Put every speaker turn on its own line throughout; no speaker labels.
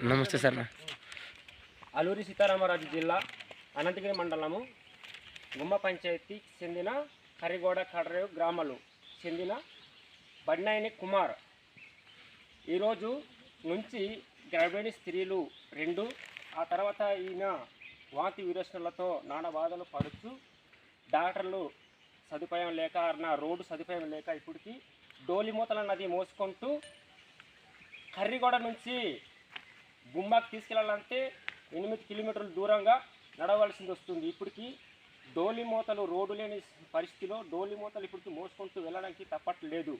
నమస్తే సార్.
అల్లూరి సీతారామరాజు జిల్లా అనంతగిరి మండలము గుమ్మ పంచాయతీకి చెందిన కరిగోడ కడరేవు గ్రామాలు చెందిన బండాయిని కుమార్ ఈరోజు నుంచి గర్భిణీ స్త్రీలు 2 ఆ తర్వాత ఈయన వాంతి విరోచనలతో నానా బాధలు పడుతూ డాక్టర్లు సదుపాయం లేక రోడ్డు సదుపాయం లేక ఇప్పటికి డోలిమూతల నది మోసుకుంటూ కర్రిగోడ నుంచి గుమ్మకి తీసుకెళ్ళాలంటే 8 కిలోమీటర్ల దూరంగా నడవలసింది వస్తుంది. ఇప్పటికి డోలిమూతలు రోడ్డు లేని పరిస్థితిలో డోలిమూతలు ఇప్పటికి మోసుకుంటూ వెళ్ళడానికి తప్పట్లేదు.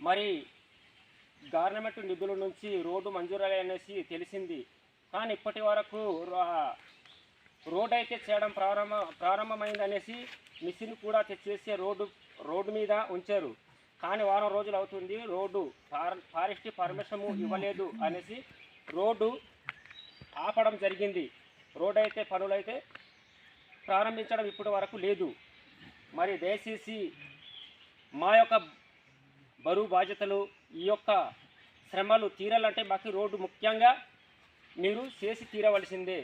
మరి గవర్నమెంట్ నిధుల నుంచి రోడ్డు మంజూరు అనేసి తెలిసింది, కానీ ఇప్పటి వరకు రోడ్డు అయితే చేయడం ప్రారంభమైంది అనేసి మిషన్ కూడా తెచ్చేసి రోడ్డు మీద ఉంచారు. కానీ వారం రోజులు అవుతుంది, రోడ్డు ఫారెస్ట్ పర్మిషన్ ఇవ్వలేదు అనేసి రోడ్డు ఆపడం జరిగింది. రోడ్డు అయితే పనులైతే ప్రారంభించడం ఇప్పటి వరకు లేదు. మరి దయచేసి మా యొక్క బరువు బాధ్యతలు ఈ యొక్క శ్రమలు తీరాలంటే మాకు రోడ్డు ముఖ్యంగా మీరు చేసి తీరవలసిందే.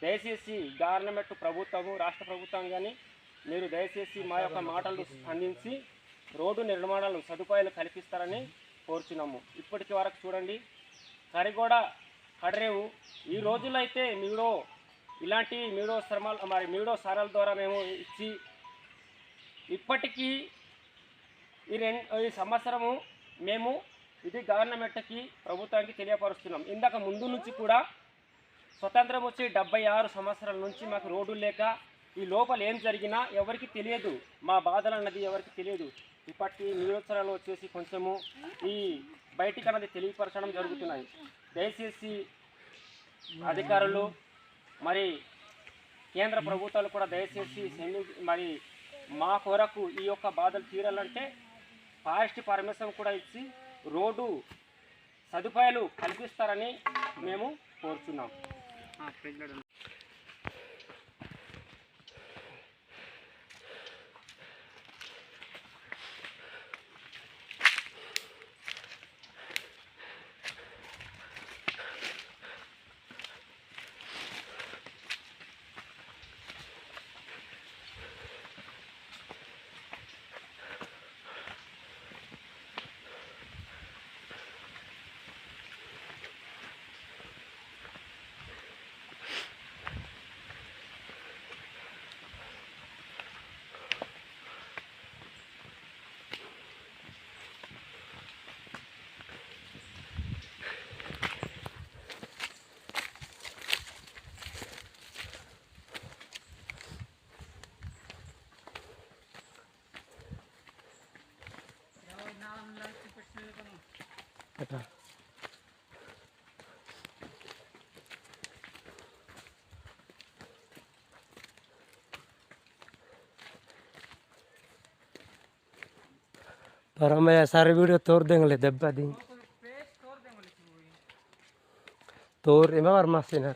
దయచేసి గవర్నమెంట్ ప్రభుత్వము రాష్ట్ర ప్రభుత్వం కానీ మీరు దయచేసి మా యొక్క మాటలు స్పందించి రోడ్డు నిర్మాణాలు సదుపాయాలు కల్పిస్తారని కోరుచున్నాము. ఇప్పటికి వరకు చూడండి, కరిగోడ కడరేవు ఈ రోజుల్లో అయితే ఇలాంటి మీడో సారాల ద్వారా మేము ఇచ్చి ఇప్పటికీ ఈ సంవత్సరము మేము ఇది గవర్నమెంట్కి ప్రభుత్వానికి తెలియపరుస్తున్నాం. ఇందాక ముందు నుంచి కూడా స్వతంత్రం వచ్చి 76 సంవత్సరాల నుంచి మాకు రోడ్డు లేక ఈ లోపల ఏం జరిగినా ఎవరికి తెలియదు, మా బాధలు అన్నది ఎవరికి తెలియదు. ఇప్పటికీ నియోజకవర్గాలు వచ్చేసి కొంచెము ఈ బయటికి అన్నది తెలియపరచడం జరుగుతున్నాయి. దయచేసి అధికారులు మరి కేంద్ర ప్రభుత్వాలు కూడా దయచేసి మరి మా కొరకు ఈ యొక్క బాధలు తీరాలంటే ఫారెస్ట్ పర్మిషన్ కూడా ఇచ్చి రోడ్డు సదుపాయాలు కల్పిస్తారని మేము కోరుచున్నాం.
मैं सारे वीडियो तोड़ देंगे दब्बा दी तोड़ और मशीन है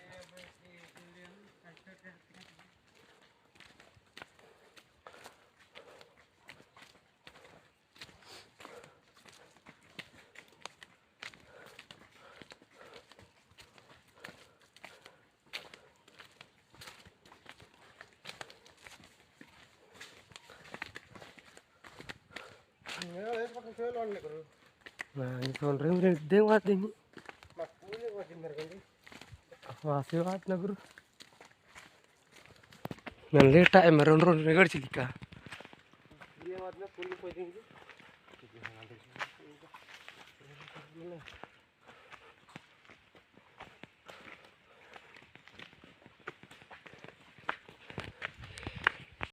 लेट है मैं रोड रेगड़ चली का